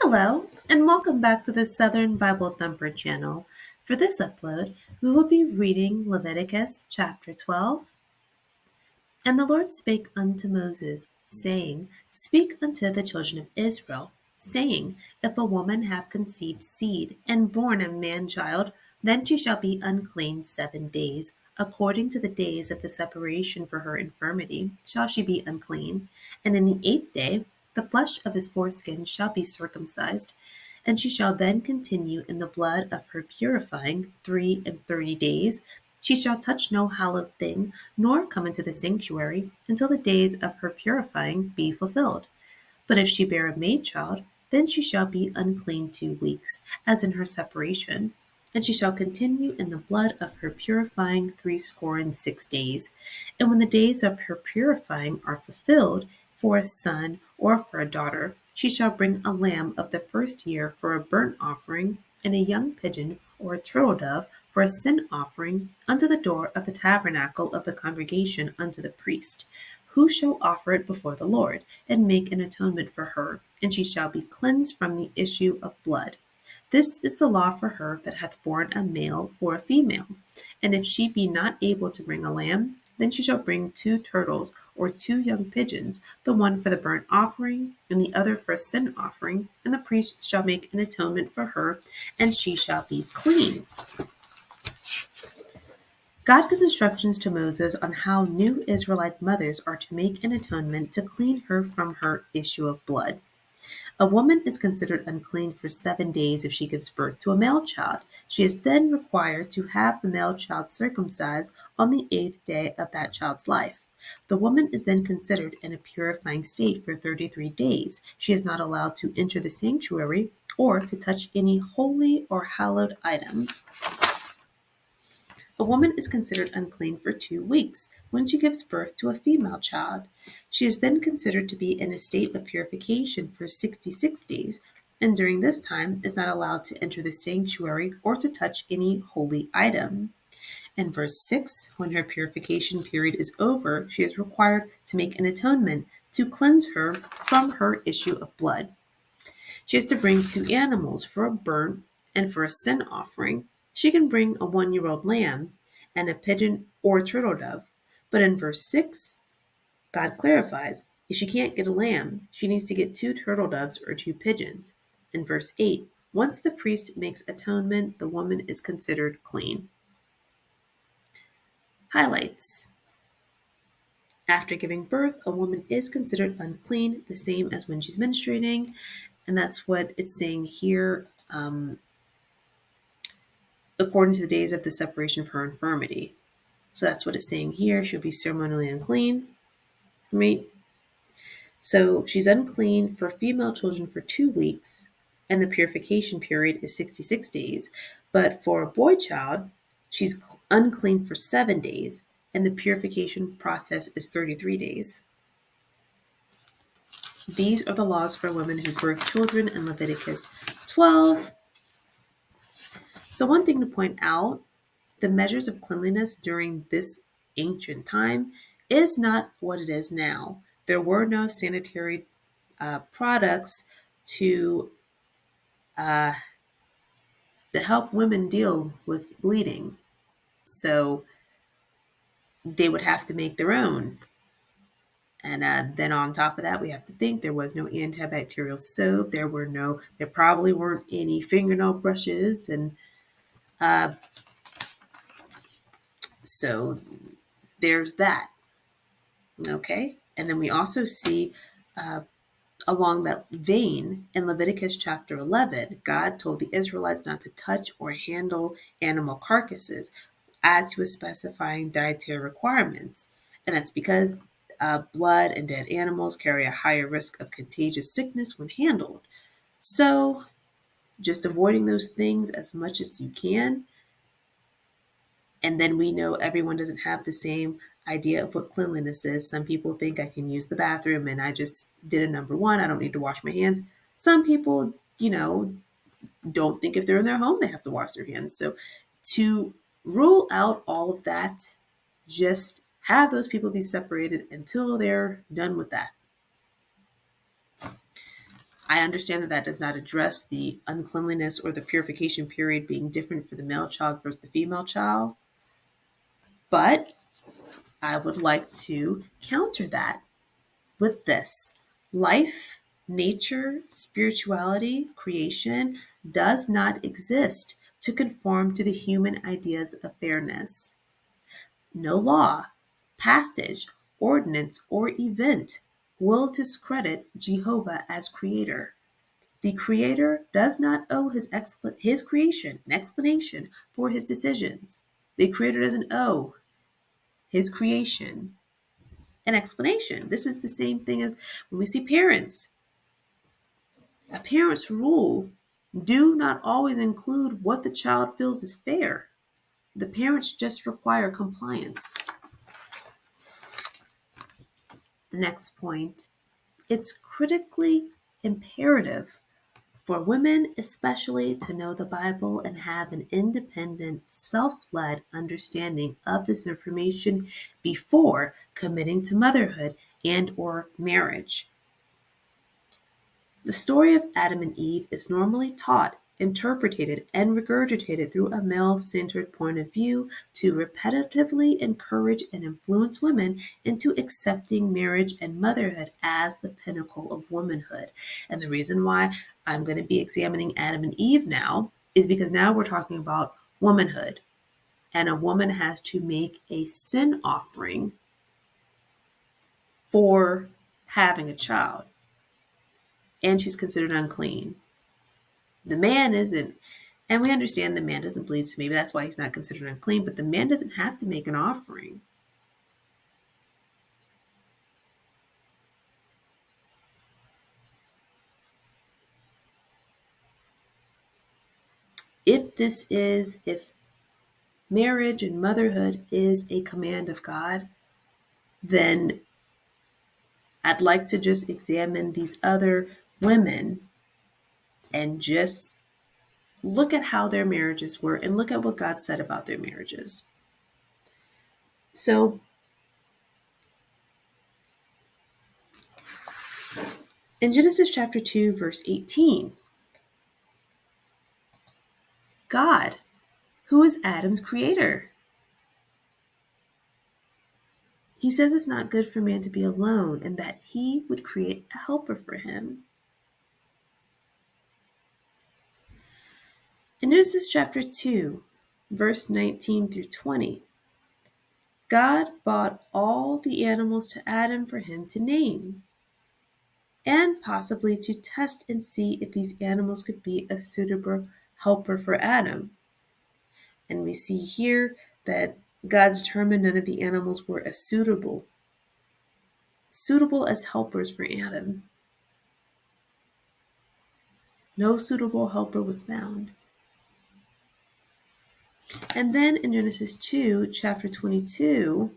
Hello, and welcome back to the Southern Bible Thumper channel. For this upload, we will be reading Leviticus chapter 12. And the Lord spake unto Moses, saying, Speak unto the children of Israel, saying, If a woman have conceived seed, and born a man-child, then she shall be unclean 7 days. According to the days of the separation for her infirmity shall she be unclean. And in the 8th day the flesh of his foreskin shall be circumcised, and she shall then continue in the blood of her purifying 3 and 30 days. She shall touch no hallowed thing, nor come into the sanctuary, until the days of her purifying be fulfilled. But if she bear a maid child, then she shall be unclean 2 weeks, as in her separation. And she shall continue in the blood of her purifying 66 days. And when the days of her purifying are fulfilled, for a son or for a daughter, she shall bring a lamb of the first year for a burnt offering, and a young pigeon or a turtle dove for a sin offering unto the door of the tabernacle of the congregation unto the priest, who shall offer it before the Lord, and make an atonement for her, and she shall be cleansed from the issue of blood. This is the law for her that hath borne a male or a female. And if she be not able to bring a lamb, then she shall bring 2 turtles or 2 young pigeons, the one for the burnt offering, and the other for a sin offering, and the priest shall make an atonement for her, and she shall be clean. God gives instructions to Moses on how new Israelite mothers are to make an atonement to clean her from her issue of blood. A woman is considered unclean for 7 days if she gives birth to a male child. She is then required to have the male child circumcised on the 8th day of that child's life. The woman is then considered in a purifying state for 33 days. She is not allowed to enter the sanctuary or to touch any holy or hallowed item. A woman is considered unclean for 2 weeks when she gives birth to a female child. She is then considered to be in a state of purification for 66 days, and during this time is not allowed to enter the sanctuary or to touch any holy item. In verse 6, when her purification period is over, she is required to make an atonement to cleanse her from her issue of blood. She has to bring 2 animals for a burnt and for a sin offering. She can bring a 1-year-old lamb and a pigeon or a turtle dove. But in verse 6, God clarifies, if she can't get a lamb, she needs to get 2 turtle doves or 2 pigeons. In verse 8, once the priest makes atonement, the woman is considered clean. Highlights. After giving birth, a woman is considered unclean, the same as when she's menstruating. And that's what it's saying here, according to the days of the separation of her infirmity. So that's what it's saying here. She'll be ceremonially unclean. Right? So she's unclean for female children for 2 weeks, and the purification period is 66 days. But for a boy child, she's unclean for 7 days, and the purification process is 33 days. These are the laws for women who birth children in Leviticus 12. So one thing to point out, the measures of cleanliness during this ancient time is not what it is now. There were no sanitary products to help women deal with bleeding. So they would have to make their own. And then on top of that, we have to think there was no antibacterial soap. There probably weren't any fingernail brushes. And so there's that. Okay. And then we also see along that vein, in Leviticus chapter 11, God told the Israelites not to touch or handle animal carcasses as he was specifying dietary requirements. And that's because blood and dead animals carry a higher risk of contagious sickness when handled. So just avoiding those things as much as you can. And then we know everyone doesn't have the same idea of what cleanliness is. Some people think I can use the bathroom and I just did a number one. I don't need to wash my hands. Some people, don't think if they're in their home, they have to wash their hands. So to rule out all of that, just have those people be separated until they're done with that. I understand that that does not address the uncleanliness or the purification period being different for the male child versus the female child, but I would like to counter that with this. Life, nature, spirituality, creation does not exist to conform to the human ideas of fairness. No law, passage, ordinance, or event will discredit Jehovah as creator. The creator does not owe his creation an explanation for his decisions. The creator doesn't owe his creation an explanation. This is the same thing as when we see parents. A parent's rule do not always include what the child feels is fair. The parents just require compliance. The next point, it's critically imperative for women especially to know the Bible and have an independent, self-led understanding of this information before committing to motherhood and or marriage. The story of Adam and Eve is normally taught, interpreted, and regurgitated through a male-centered point of view to repetitively encourage and influence women into accepting marriage and motherhood as the pinnacle of womanhood. And the reason why I'm going to be examining Adam and Eve now is because now we're talking about womanhood. And a woman has to make a sin offering for having a child. And she's considered unclean. The man isn't, and we understand the man doesn't bleed, so maybe that's why he's not considered unclean, but the man doesn't have to make an offering. If marriage and motherhood is a command of God, then I'd like to just examine these other women and just look at how their marriages were and look at what God said about their marriages. So in Genesis chapter 2, verse 18, God, who is Adam's creator, he says it's not good for man to be alone and that he would create a helper for him. In Genesis chapter 2, verse 19 through 20, God brought all the animals to Adam for him to name, and possibly to test and see if these animals could be a suitable helper for Adam. And we see here that God determined none of the animals were as suitable as helpers for Adam. No suitable helper was found. And then in Genesis 2, chapter 22,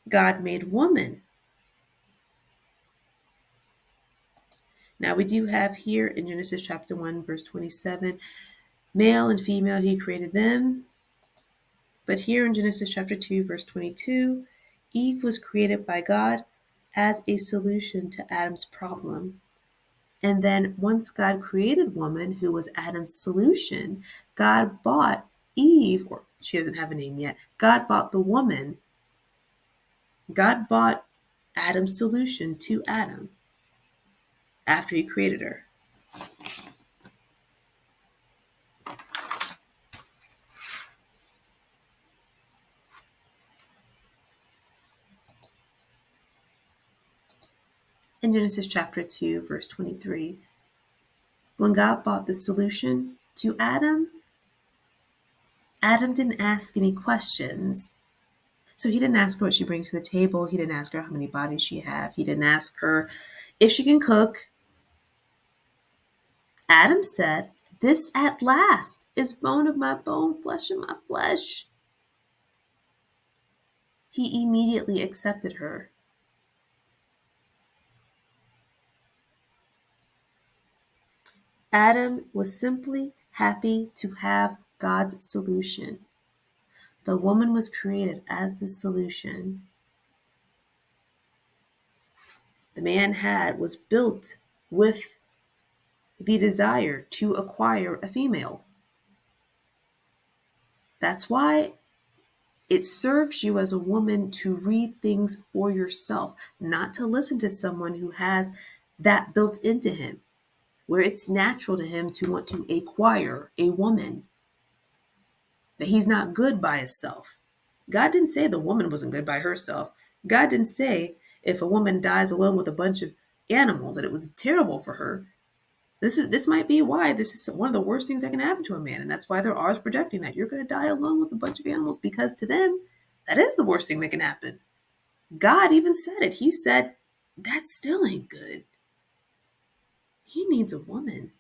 God made woman. Now we do have here in Genesis chapter 1, verse 27, male and female, he created them. But here in Genesis chapter 2, verse 22, Eve was created by God as a solution to Adam's problem. And then once God created woman, who was Adam's solution, God bought Eve, or she doesn't have a name yet, God bought the woman. God bought Adam's solution to Adam after he created her. In Genesis chapter 2, verse 23, when God bought the solution to Adam, Adam didn't ask any questions. So he didn't ask her what she brings to the table. He didn't ask her how many bodies she has. He didn't ask her if she can cook. Adam said, "This at last is bone of my bone, flesh of my flesh." He immediately accepted her. Adam was simply happy to have God's solution. The woman was created as the solution. The man was built with the desire to acquire a female. That's why it serves you as a woman to read things for yourself, not to listen to someone who has that built into him, where it's natural to him to want to acquire a woman, that he's not good by himself. God didn't say the woman wasn't good by herself. God didn't say if a woman dies alone with a bunch of animals that it was terrible for her. This might be why this is one of the worst things that can happen to a man, and that's why they're always projecting that you're going to die alone with a bunch of animals, because to them that is the worst thing that can happen. God even said it. He said that still ain't good. He needs a woman.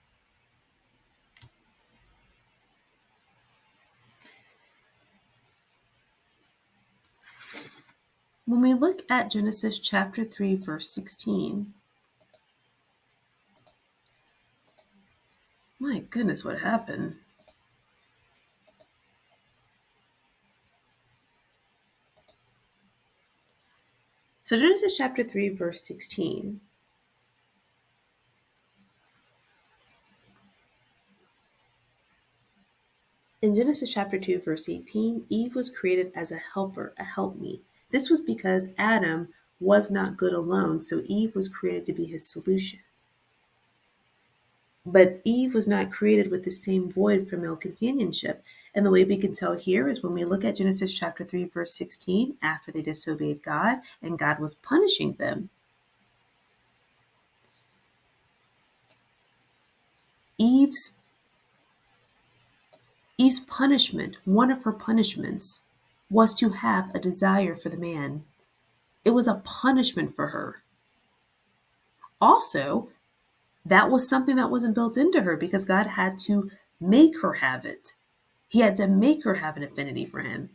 When we look at Genesis chapter 3, verse 16, my goodness, what happened? So Genesis chapter 3, verse 16. In Genesis chapter 2, verse 18, Eve was created as a helper, a helpmeet. This was because Adam was not good alone, so Eve was created to be his solution. But Eve was not created with the same void for male companionship. And the way we can tell here is when we look at Genesis chapter 3, verse 16, after they disobeyed God and God was punishing them, Eve's punishment, one of her punishments, was to have a desire for the man. It was a punishment for her. Also, that was something that wasn't built into her because God had to make her have it. He had to make her have an affinity for him.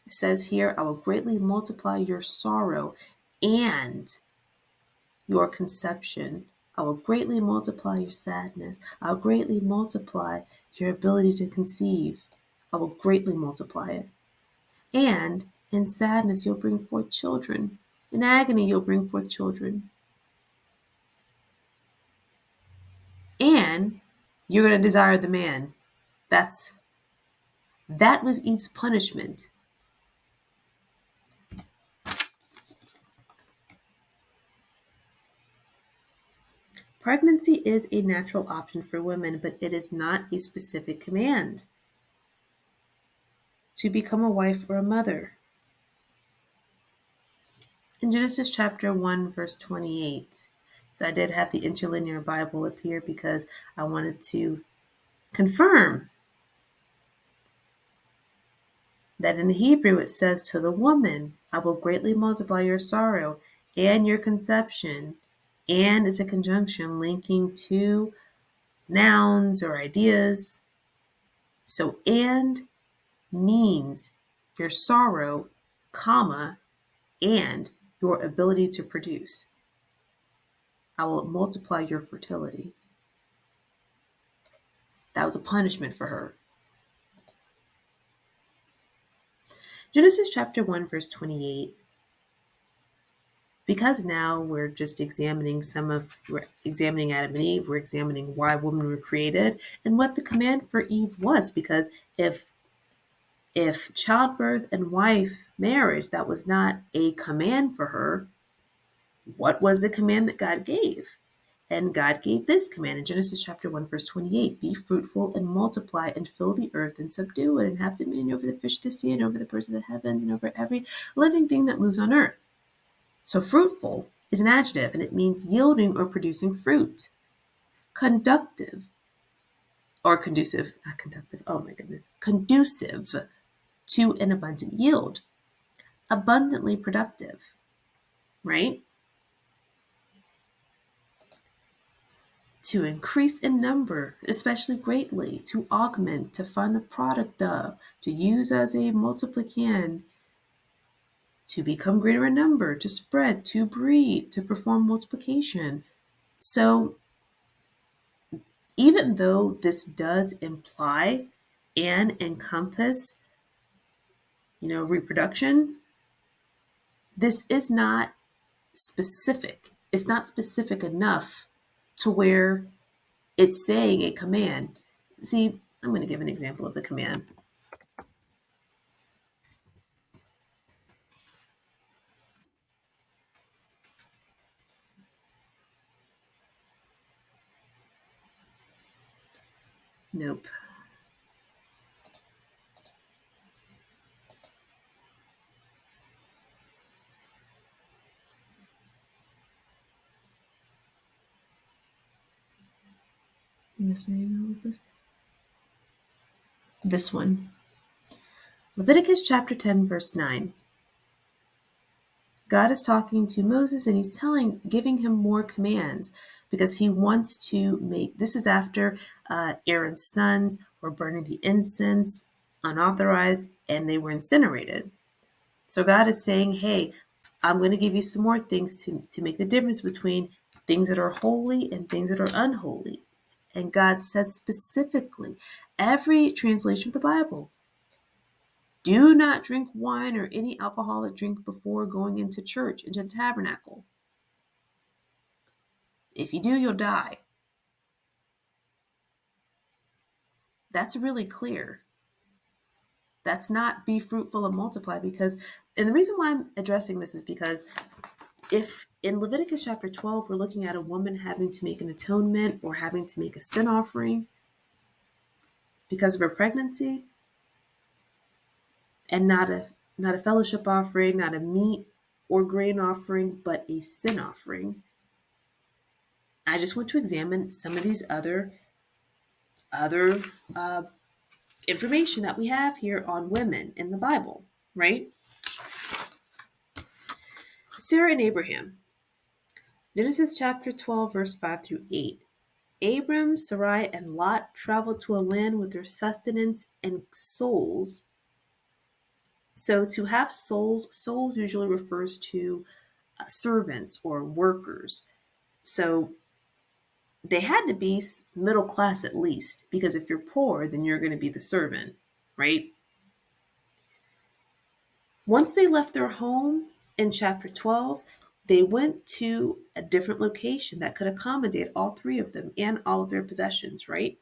It says here, I will greatly multiply your sorrow and your conception. I will greatly multiply your sadness. I'll greatly multiply your ability to conceive. I will greatly multiply it. And in sadness, you'll bring forth children. In agony, you'll bring forth children. And you're going to desire the man. That was Eve's punishment. Pregnancy is a natural option for women, but it is not a specific command to become a wife or a mother. In Genesis chapter 1, verse 28, so I did have the interlinear Bible up here because I wanted to confirm that in the Hebrew it says to the woman, I will greatly multiply your sorrow and your conception, and it's a conjunction linking two nouns or ideas. So and means your sorrow, comma, and your ability to produce. I will multiply your fertility. That was a punishment for her. Genesis chapter 1, verse 28. Because now we're just examining we're examining Adam and Eve, we're examining why women were created and what the command for Eve was. Because if childbirth and wife marriage, that was not a command for her, what was the command that God gave? And God gave this command in Genesis chapter 1, verse 28, be fruitful and multiply and fill the earth and subdue it and have dominion over the fish of the sea and over the birds of the heavens and over every living thing that moves on earth. So fruitful is an adjective and it means yielding or producing fruit. Conductive or conducive, not conductive, oh my goodness, conducive to an abundant yield. Abundantly productive, right? To increase in number, especially greatly, to augment, to find the product of, to use as a multiplicand, to become greater in number, to spread, to breed, to perform multiplication. So even though this does imply and encompass, reproduction, this is not specific. It's not specific enough to where it's saying a command. See, I'm going to give an example of the command. Nope. This one. Leviticus chapter 10, verse 9. God is talking to Moses and he's giving him more commands because he wants to make, this is after Aaron's sons were burning the incense unauthorized and they were incinerated. So God is saying, hey, I'm going to give you some more things to make the difference between things that are holy and things that are unholy. And God says specifically, every translation of the Bible, do not drink wine or any alcoholic drink before going into church, into the tabernacle. If you do, you'll die. That's really clear. That's not be fruitful and multiply because, and the reason why I'm addressing this is because if in Leviticus chapter 12, we're looking at a woman having to make an atonement or having to make a sin offering because of her pregnancy, and not a fellowship offering, not a meat or grain offering, but a sin offering, I just want to examine some of these other uh, information that we have here on women in the Bible, right? Sarah and Abraham. Genesis chapter 12, verse 5 through 8. Abram, Sarai, and Lot traveled to a land with their sustenance and souls. So to have souls usually refers to servants or workers. So they had to be middle class at least, because if you're poor, then you're going to be the servant, right? Once they left their home in chapter 12, they went to a different location that could accommodate all three of them and all of their possessions, right?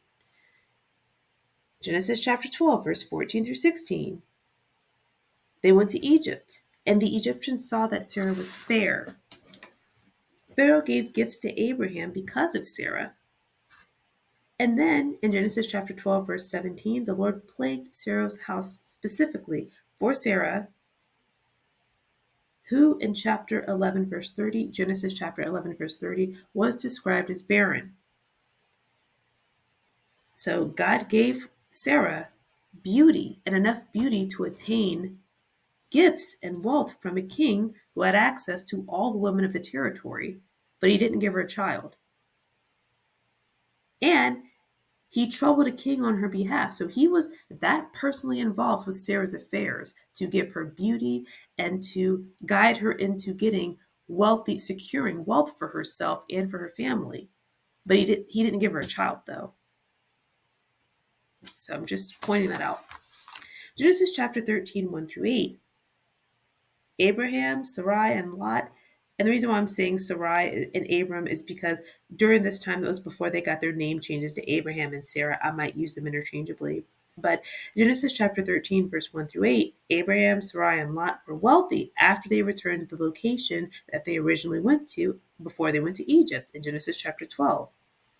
Genesis chapter 12, verse 14 through 16. They went to Egypt, and the Egyptians saw that Sarah was fair. Pharaoh gave gifts to Abraham because of Sarah. And then in Genesis chapter 12, verse 17, the Lord plagued Sarah's house specifically for Sarah, who in chapter 11, verse 30, Genesis chapter 11, verse 30, was described as barren. So God gave Sarah beauty and enough beauty to attain gifts and wealth from a king who had access to all the women of the territory, but he didn't give her a child. And he troubled a king on her behalf. So he was that personally involved with Sarah's affairs to give her beauty and to guide her into getting wealthy, securing wealth for herself and for her family. But he didn't give her a child though. So I'm just pointing that out. Genesis chapter 13, 1 through 8. Abraham, Sarai, and Lot. And the reason why I'm saying Sarai and Abram is because during this time, that was before they got their name changes to Abraham and Sarah. I might use them interchangeably. But Genesis chapter 13, verse 1 through 8, Abraham, Sarai, and Lot were wealthy after they returned to the location that they originally went to before they went to Egypt in Genesis chapter 12,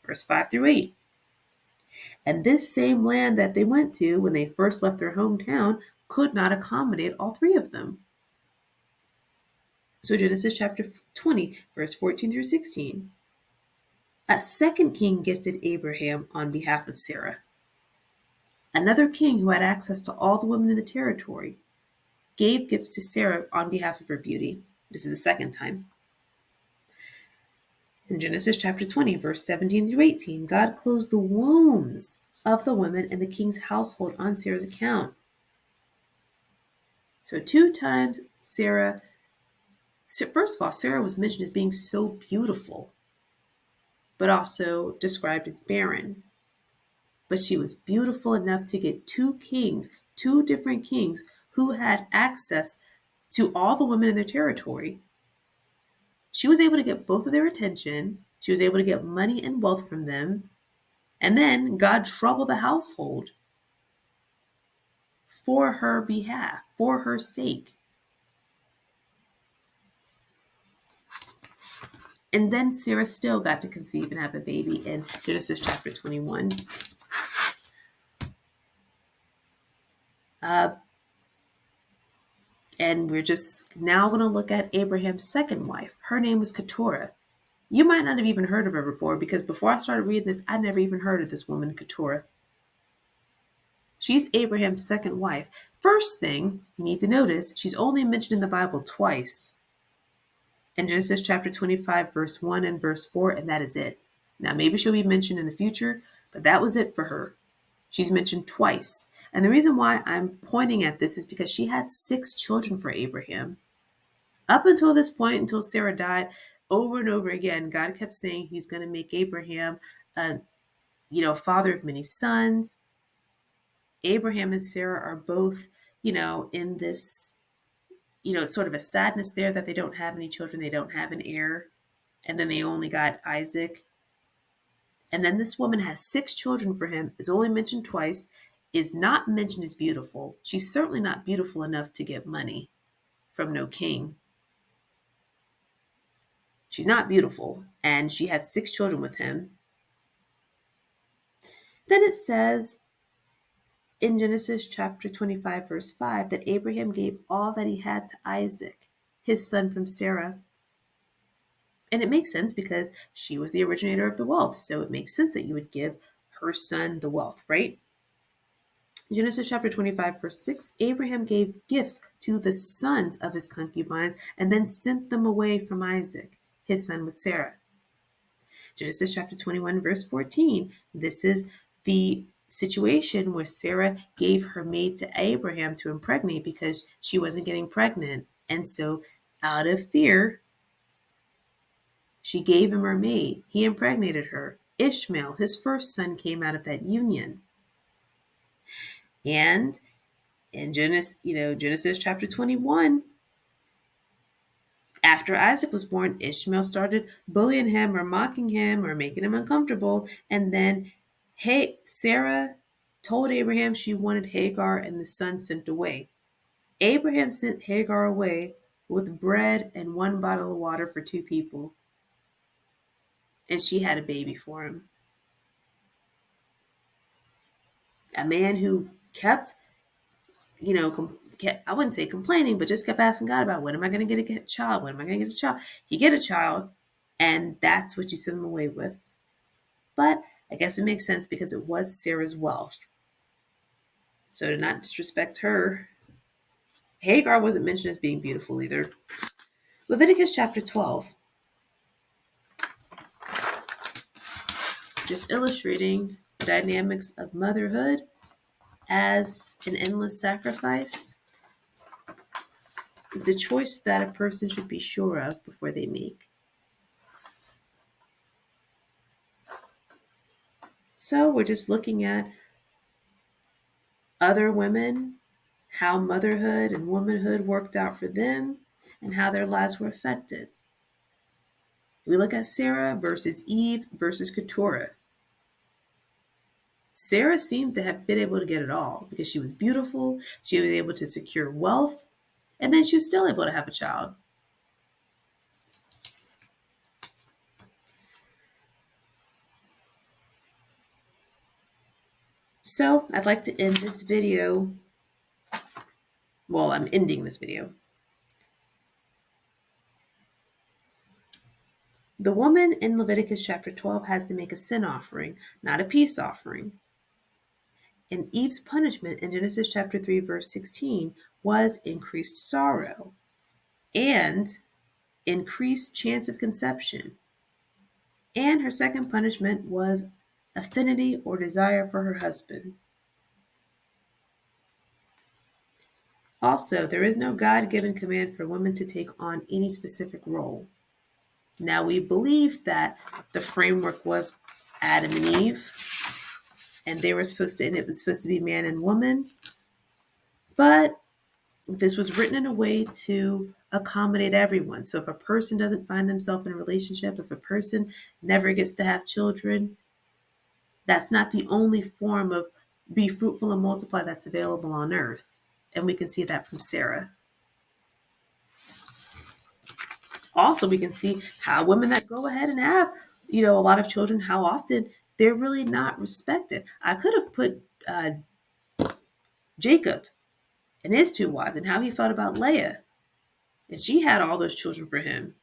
verse 5 through 8. And this same land that they went to when they first left their hometown could not accommodate all three of them. So Genesis chapter 20, verse 14 through 16. A second king gifted Abraham on behalf of Sarah. Another king who had access to all the women in the territory gave gifts to Sarah on behalf of her beauty. This is the second time. In Genesis chapter 20, verse 17 through 18, God closed the wombs of the women in the king's household on Sarah's account. So two times Sarah, first of all, Sarah was mentioned as being so beautiful, but also described as barren. But she was beautiful enough to get two different kings who had access to all the women in their territory. She was able to get both of their attention. She was able to get money and wealth from them. And then God troubled the household for her behalf, for her sake. And then Sarah still got to conceive and have a baby in Genesis chapter 21. And we're just now going to look at Abraham's second wife. Her name was Keturah. You might not have even heard of her before, because before I started reading this, I never even heard of this woman, Keturah. She's Abraham's second wife. First thing you need to notice, she's only mentioned in the Bible twice. In Genesis chapter 25, verse 1 and verse 4, and that is it. Now, maybe she'll be mentioned in the future, but that was it for her. She's mentioned twice. And the reason why I'm pointing at this is because she had 6 children for Abraham. Up until this point, until Sarah died, over and over again, God kept saying he's going to make Abraham a father of many sons. Abraham and Sarah are both, in this, sort of a sadness there that they don't have any children, they don't have an heir. And then they only got Isaac. And then this woman has 6 children for him, is only mentioned twice, is not mentioned as beautiful. She's certainly not beautiful enough to get money from no king. She's not beautiful, and she had 6 children with him. Then it says in Genesis chapter 25, verse 5, that Abraham gave all that he had to Isaac, his son from Sarah. And it makes sense because she was the originator of the wealth. So it makes sense that you would give her son the wealth, right? Genesis chapter 25, verse 6, Abraham gave gifts to the sons of his concubines and then sent them away from Isaac, his son with Sarah. Genesis chapter 21, verse 14, this is the situation where Sarah gave her maid to Abraham to impregnate because she wasn't getting pregnant. And so out of fear, she gave him her maid. He impregnated her. Ishmael, his first son, came out of that union. And in Genesis chapter 21, after Isaac was born, Ishmael started bullying him or mocking him or making him uncomfortable. And then, Sarah told Abraham she wanted Hagar, and the son sent away. Abraham sent Hagar away with bread and 1 bottle of water for 2 people. And she had a baby for him. A man who kept, I wouldn't say complaining, but just kept asking God about, when am I going to get a child? When am I going to get a child? He get a child, and that's what you send him away with. But I guess it makes sense because it was Sarah's wealth. So to not disrespect her, Hagar wasn't mentioned as being beautiful either. Leviticus chapter 12. Just illustrating the dynamics of motherhood as an endless sacrifice. It's a choice that a person should be sure of before they make. So we're just looking at other women, how motherhood and womanhood worked out for them, and how their lives were affected. We look at Sarah versus Eve versus Keturah. Sarah seems to have been able to get it all because she was beautiful, she was able to secure wealth, and then she was still able to have a child. So I'd like to end this video. Well, I'm ending this video. The woman in Leviticus chapter 12 has to make a sin offering, not a peace offering. And Eve's punishment in Genesis chapter 3, verse 16 was increased sorrow and increased chance of conception. And her second punishment was affinity or desire for her husband. Also, there is no God-given command for women to take on any specific role. Now, we believe that the framework was Adam and Eve, and it was supposed to be man and woman. But This was written in a way to accommodate everyone. So if a person doesn't find themselves in a relationship, if a person never gets to have children, that's not the only form of be fruitful and multiply that's available on earth. And we can see that from Sarah. Also, we can see how women that go ahead and have, a lot of children, how often they're really not respected. I could have put Jacob and his two wives and how he felt about Leah. And she had all those children for him.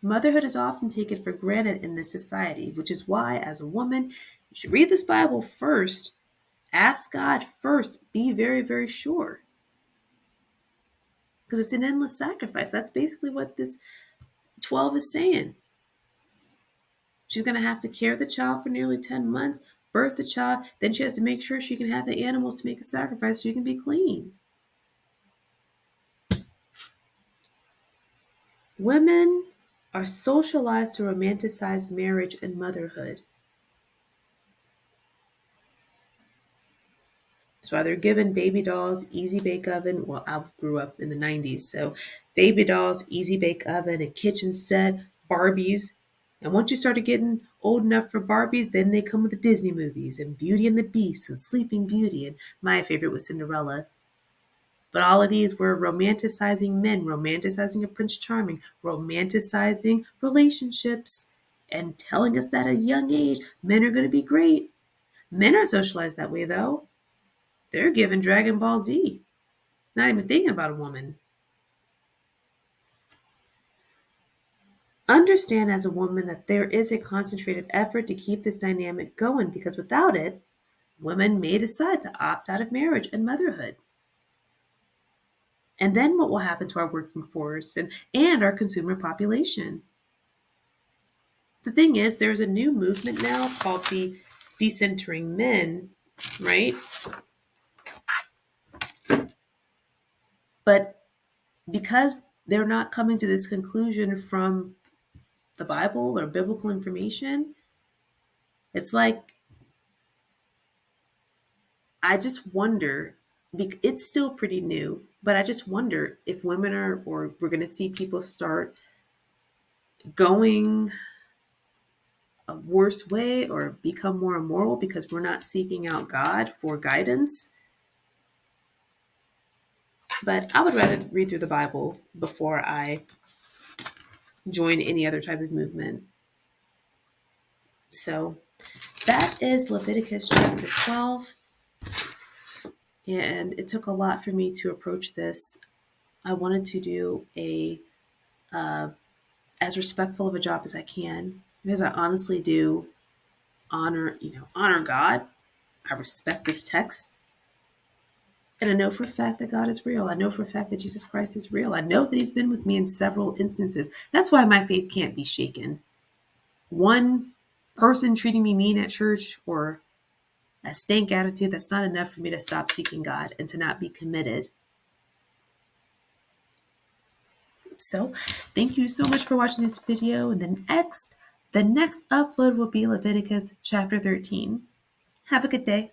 Motherhood is often taken for granted in this society, which is why, as a woman, you should read this Bible first, ask God first, be very, very sure. Because it's an endless sacrifice. That's basically what this 12 is saying. She's going to have to carry the child for nearly 10 months, birth the child, then she has to make sure she can have the animals to make a sacrifice so she can be clean. Women are socialized to romanticize marriage and motherhood. That's why they're given baby dolls, easy bake oven. Well, I grew up in the 90s, so baby dolls, easy bake oven, a kitchen set, Barbies. And once you started getting old enough for Barbies, then they come with the Disney movies and Beauty and the Beast and Sleeping Beauty. And my favorite was Cinderella. But all of these were romanticizing men, romanticizing a Prince Charming, romanticizing relationships, and telling us that at a young age, men are going to be great. Men aren't socialized that way, though. They're given Dragon Ball Z, not even thinking about a woman. Understand as a woman that there is a concentrated effort to keep this dynamic going because without it, women may decide to opt out of marriage and motherhood. And then what will happen to our working force and our consumer population? The thing is, there's a new movement now called the decentering men, right? But because they're not coming to this conclusion from the Bible or biblical information, it's like, I just wonder, it's still pretty new, but I just wonder if women or we're going to see people start going a worse way or become more immoral because we're not seeking out God for guidance. But I would rather read through the Bible before I join any other type of movement. So that is Leviticus chapter 12. And it took a lot for me to approach this. I wanted to do as respectful of a job as I can because I honestly do honor God. I respect this text. And I know for a fact that God is real. I know for a fact that Jesus Christ is real. I know that he's been with me in several instances. That's why my faith can't be shaken. One person treating me mean at church or a stank attitude, that's not enough for me to stop seeking God and to not be committed. So thank you so much for watching this video. And the next upload will be Leviticus chapter 13. Have a good day.